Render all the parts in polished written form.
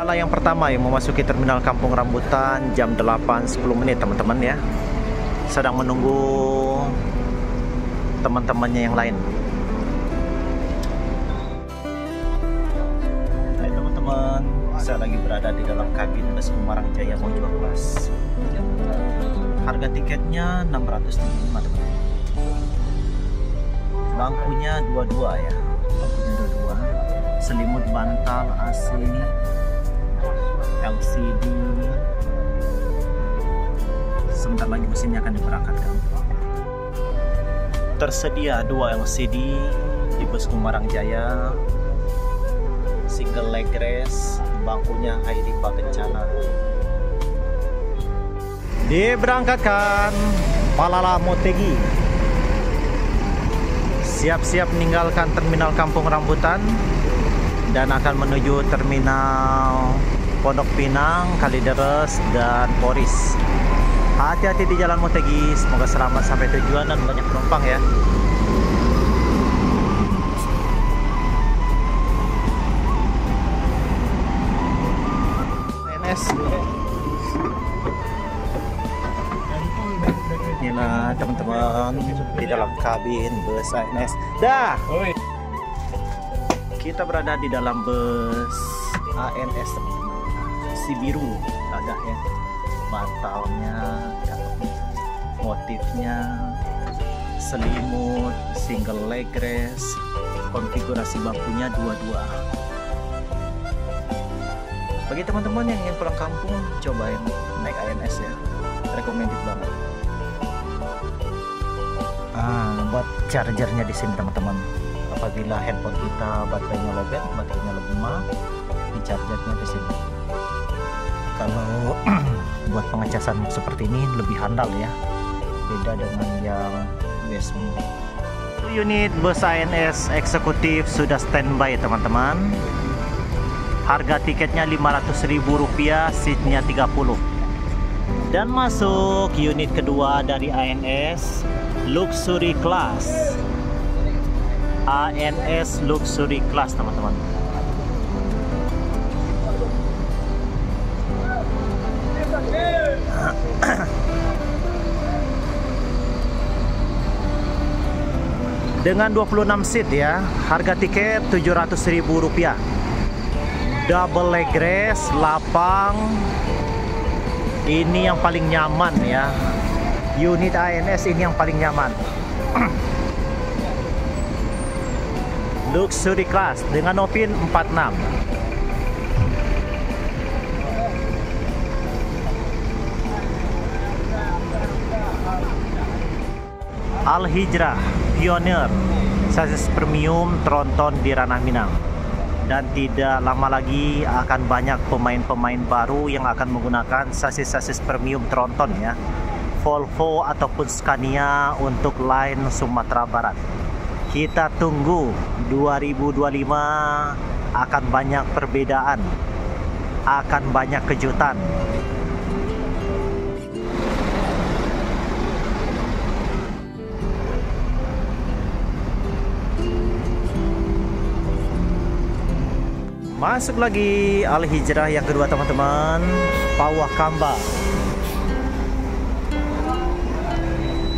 Ala yang pertama yang memasuki terminal Kampung Rambutan jam 8.10 menit teman-teman ya. Sedang menunggu teman-temannya yang lain. Hai teman-teman, saya lagi berada di dalam kabin bus Semarang Jaya Mojo Kelas. Harga tiketnya 675 teman-teman. Bangkunya dua-dua ya. Bangkunya dua-dua. Selimut bantal AC, LCD. Sebentar lagi mesinnya akan diberangkatkan. Tersedia 2 LCD di bus Semarang Jaya. Single leg rest, bangkunya Hayripa Kencana. Diberangkatkan Palala Motegi. Siap-siap meninggalkan terminal Kampung Rambutan dan akan menuju terminal Pondok Pinang, Kalideres, dan Poris. Hati-hati di jalan Motegi, semoga selamat sampai tujuan dan banyak penumpang ya. NS. Inilah teman-teman di dalam kabin bus ANS. Dah. Kita berada di dalam bus ANS si biru, ada ya, bantalnya, motifnya, selimut, single leg rest, konfigurasi bangkunya dua-dua. Bagi teman-teman yang ingin pulang kampung, cobain naik ANS ya, recommended banget. Buat chargernya di sini teman-teman. Apabila handphone kita baterainya lowbat, baterainya lemah, di chargernya di sini. Kalau buat pengecasan seperti ini lebih handal ya, beda dengan yang USB. Unit bus ANS eksekutif sudah standby teman-teman. Harga tiketnya Rp500.000, seatnya 30. Dan masuk unit kedua dari ANS, Luxury Class. ANS Luxury Class teman-teman. Dengan 26 seat ya, harga tiket Rp700.000. Double leg rest, lapang. Ini yang paling nyaman ya. Unit ANS ini yang paling nyaman. Luxury Class dengan Opin 46. Al Hijrah Pioneer, sasis premium tronton di Ranah Minang. Dan tidak lama lagi akan banyak pemain-pemain baru yang akan menggunakan sasis-sasis premium tronton ya. Volvo ataupun Scania untuk line Sumatera Barat. Kita tunggu 2025 akan banyak perbedaan, akan banyak kejutan. Masuk lagi Al Hijrah yang kedua teman-teman, Pawah Kamba.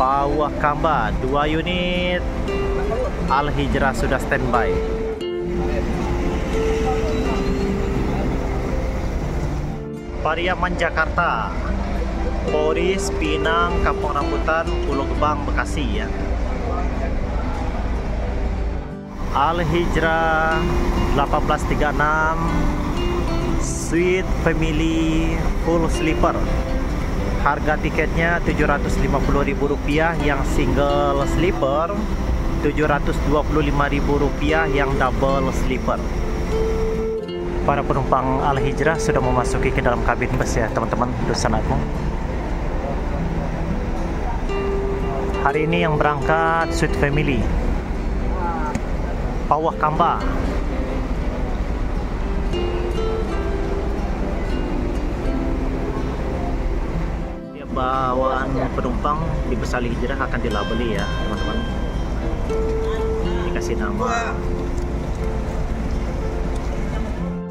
Pawah Kamba 2 unit Al Hijrah sudah standby. Pariaman Jakarta, Poris, Pinang, Kampung Rambutan, Pulau Gebang, Bekasi ya. Al Hijrah 1836 Suite Family Full Sleeper. Harga tiketnya Rp750.000 yang single sleeper, Rp725.000 yang double sleeper. Para penumpang Al Hijrah sudah memasuki ke dalam kabin bus ya teman-teman, Dusun Agung. Hari ini yang berangkat Suite Family Pawah Kamba. Bawaan penumpang di bus Al Hijrah akan dilabeli ya teman-teman, dikasih nama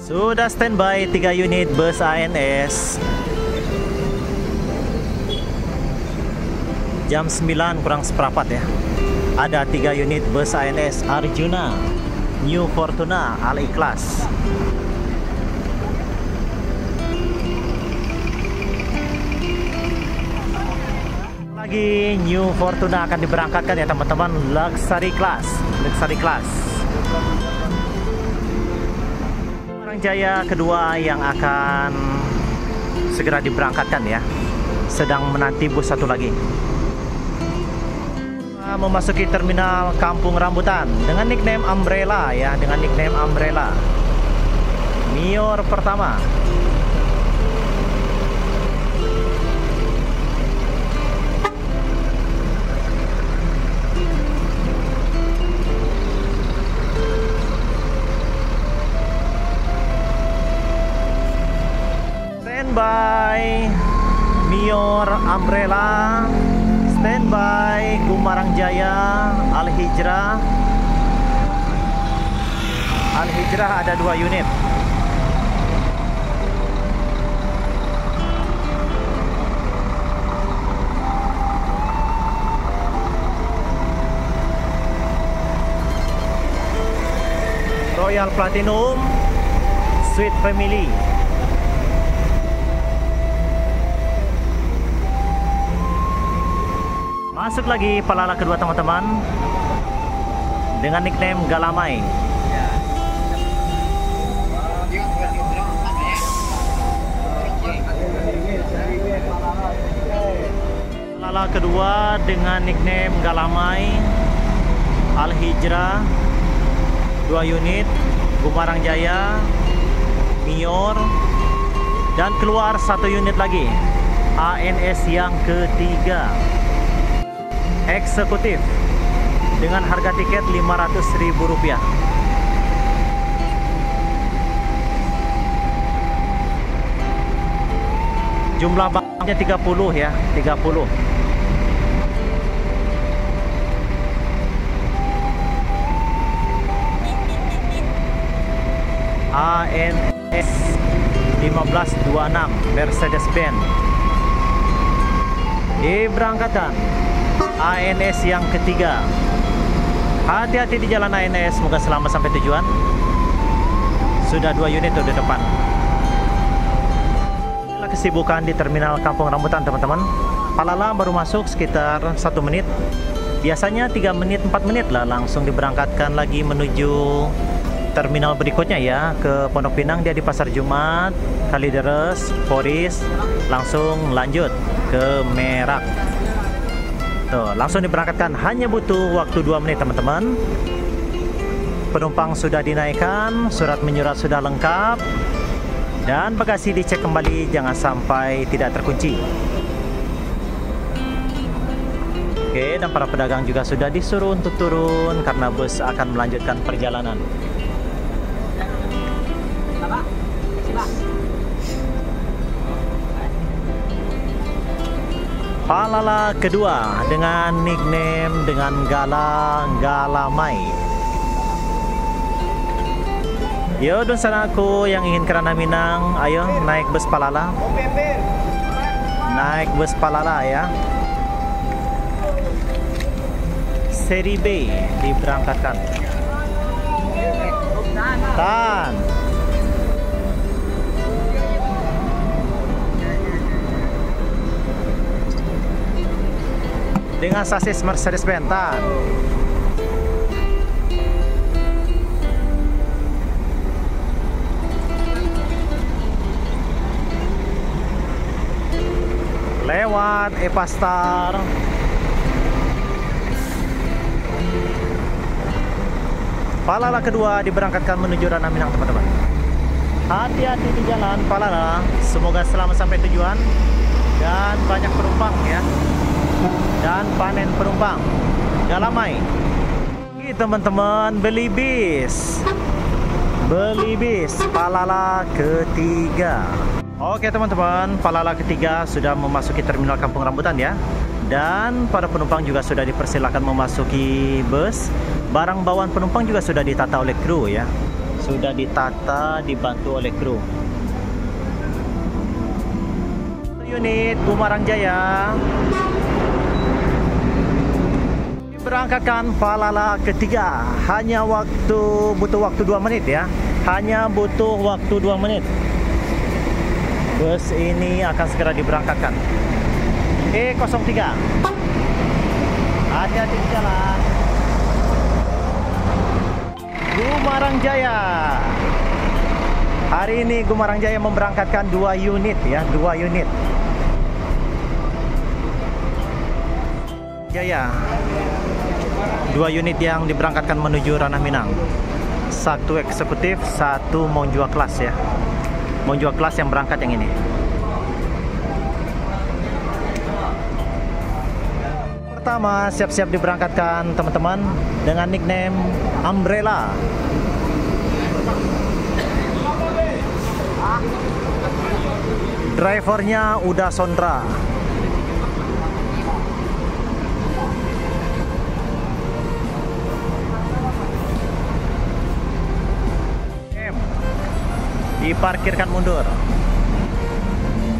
Sudah standby 3 unit bus ANS. Jam 9 kurang seperempat ya. Ada 3 unit bus ANS Arjuna, New Fortuna, Al-Ikhlas. Lagi New Fortuna akan diberangkatkan ya teman-teman, luxury class. Jaya kedua yang akan segera diberangkatkan ya, sedang menanti bus satu lagi. Memasuki terminal Kampung Rambutan dengan nickname Umbrella ya, dengan nickname Umbrella. Mior pertama. Standby Mior Umbrella, standby Gumarang Jaya Al-Hijrah. Al-Hijrah ada 2 unit. Royal Platinum Suite Family. Masuk lagi Palala kedua teman-teman dengan nickname Galamai. Palala kedua dengan nickname Galamai, Al-Hijrah 2 unit, Gumarang Jaya, Mior, dan keluar 1 unit lagi ANS yang ketiga. Eksekutif dengan harga tiket Rp500.000. Jumlah baknya 30 ya, 30. ANS 1526 Mercedes-Benz diberangkatkan. ANS yang ketiga. Hati-hati di jalan ANS, semoga selamat sampai tujuan. Sudah 2 unit tuh di depan. Inilah kesibukan di terminal Kampung Rambutan teman-teman. Palala baru masuk sekitar 1 menit. Biasanya 3 menit 4 menit lah langsung diberangkatkan lagi menuju terminal berikutnya ya, ke Pondok Pinang. Dia di Pasar Jumat, Kalideres, Poris, langsung lanjut ke Merak. Tuh, langsung diberangkatkan, hanya butuh waktu 2 menit teman-teman. Penumpang sudah dinaikkan, surat menyurat sudah lengkap, dan bagasi dicek kembali jangan sampai tidak terkunci. Oke, dan para pedagang juga sudah disuruh untuk turun karena bus akan melanjutkan perjalanan. Palala kedua dengan nickname dengan Galamai. Yo dun sanaku yang ingin kerana Minang, ayo naik bus Palala. Naik bus Palala ya. Seri B diberangkatkan. Tan. Dengan sasis Mercedes-Benz. Lewat Epastar. Palala kedua diberangkatkan menuju Ranah Minang teman-teman. Hati-hati di jalan Palala, semoga selamat sampai tujuan dan banyak penumpang ya. Dan panen penumpang. Galamai. Ini teman-teman, beli bis Palala ketiga. Oke teman-teman, Palala ketiga sudah memasuki terminal Kampung Rambutan ya. Dan para penumpang juga sudah dipersilakan memasuki bus. Barang bawaan penumpang juga sudah ditata oleh kru ya. Sudah ditata, dibantu oleh kru. Unit Gumarang Jaya berangkatkan Falala ketiga. Hanya butuh waktu 2 menit ya. Hanya butuh waktu 2 menit. Bus ini akan segera diberangkatkan. E03. Hati-hati di jalan. Gumarang Jaya. Hari ini Gumarang Jaya memberangkatkan 2 unit ya, 2 unit. Jaya. 2 unit yang diberangkatkan menuju Ranah Minang. 1 eksekutif, 1 Monjua kelas ya. Monjua kelas yang berangkat yang ini. Pertama siap-siap diberangkatkan teman-teman dengan nickname Umbrella. Drivernya Uda Sondra. Diparkirkan mundur.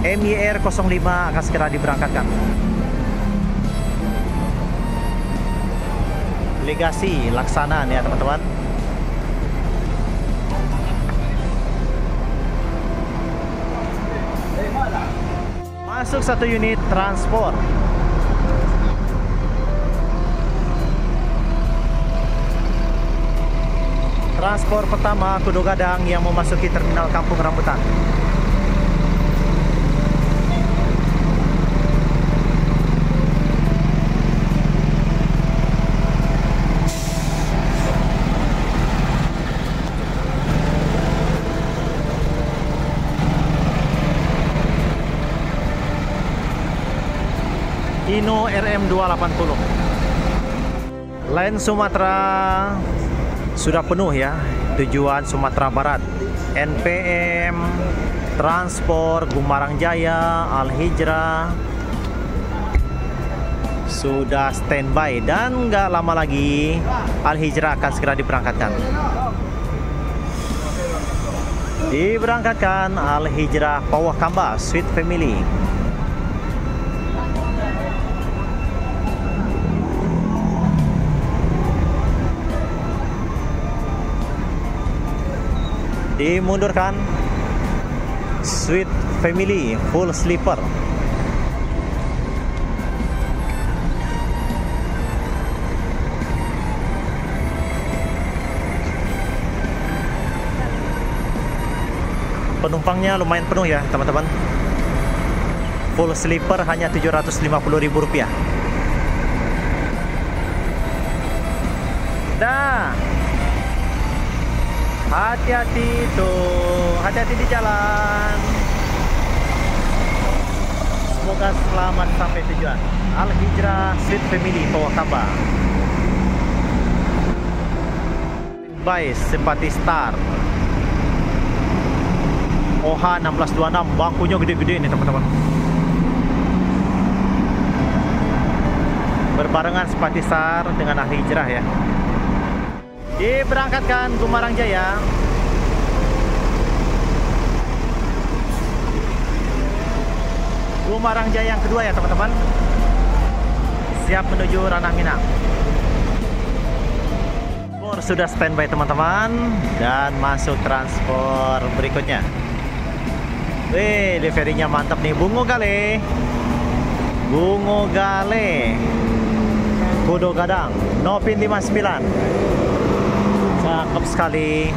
MYR 05 akan segera diberangkatkan. Legasi Laksana nih ya teman-teman. Masuk 1 unit transport. Transport pertama Kudo Gadang yang memasuki terminal Kampung Rambutan. Hino RM 280. Line Sumatera sudah penuh ya, tujuan Sumatera Barat. NPM, Transport, Gumarang Jaya, Al Hijrah sudah standby dan nggak lama lagi Al Hijrah akan segera diberangkatkan. Diberangkatkan Al Hijrah Pawakamba Sweet Family. Dimundurkan Sweet Family full sleeper. Penumpangnya lumayan penuh ya teman-teman. Full sleeper hanya Rp750.000. Dah. Hati-hati tuh, hati-hati di jalan. Semoga selamat sampai tujuan. Al Hijrah Sweet Family Pawakamba. By Simpati Star. OH 1626, bangkunya gede-gede nih teman-teman. Berbarengan Simpati Star dengan Al Hijrah ya. Diberangkatkan Gumarang Jaya. Gumarang Jaya yang kedua ya teman-teman. Siap menuju Ranah Minang. Sudah standby teman-teman dan masuk transport berikutnya. Wih, deliverynya mantap nih. Bungo Gale. Bungo Gale. Kudo Gadang. Nopin 59. Cakep sekali.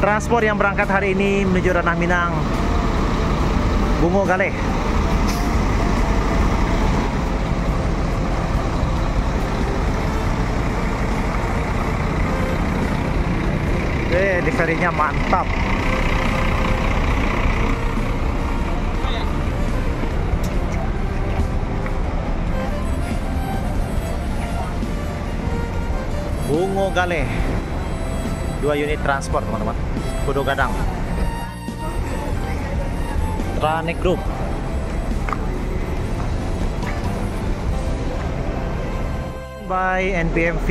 Transport yang berangkat hari ini menuju Ranah Minang. Bungo Gale. Deliverynya mantap. Bungo Gale. 2 unit transport teman-teman. Kudo Gadang. Tranek Group. By NPMV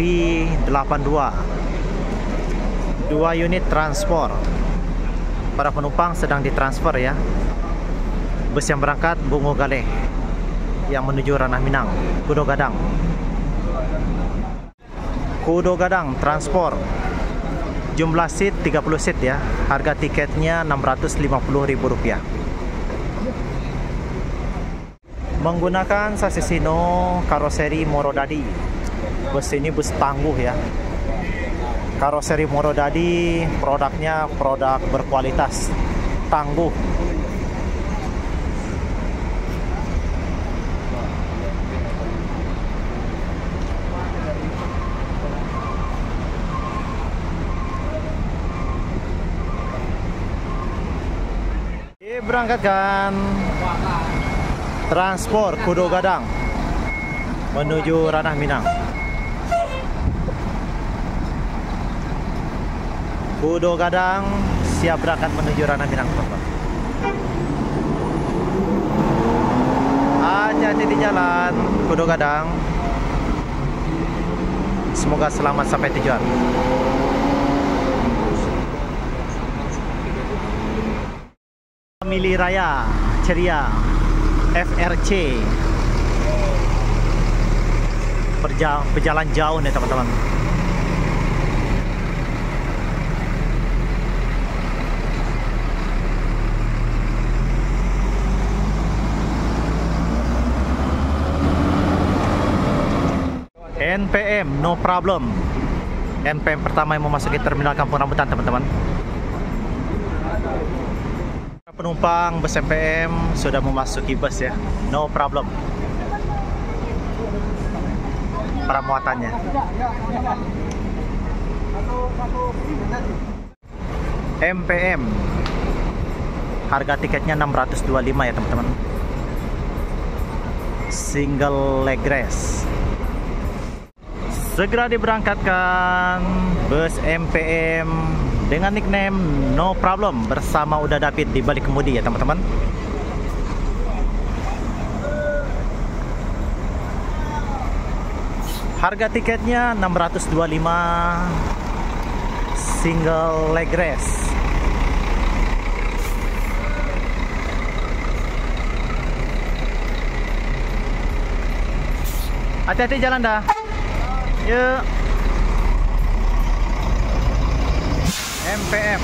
82 2 unit transport. Para penumpang sedang ditransfer ya. Bus yang berangkat Bungo Galeh yang menuju Ranah Minang, Kudo Gadang. Kudo Gadang transport. Jumlah seat 30 seat ya. Harga tiketnya Rp650.000. Menggunakan sasis Sino karoseri Morodadi. Bus ini bus tangguh ya. Karoseri Morodadi, produknya produk berkualitas, tangguh. Diberangkatkan transport Kudo Gadang menuju Ranah Minang. Kudo Gadang siap berangkat menuju Ranah Minang, teman-teman. Hati-hati di jalan, Kudo Gadang. Semoga selamat sampai tujuan. Family Raya Ceria FRC berjalan jauh nih teman-teman. NPM no problem. NPM pertama yang memasuki terminal Kampung Rambutan, teman-teman. Penumpang bus NPM sudah memasuki bus ya, no problem. Para muatannya. MPM. Harga tiketnya Rp625 ya teman-teman. Single leg rest. Segera diberangkatkan bus MPM dengan nickname No Problem bersama Uda David di balik kemudi ya teman-teman. Harga tiketnya Rp625 single leg rest. Hati-hati jalan dah. Yuk. MPM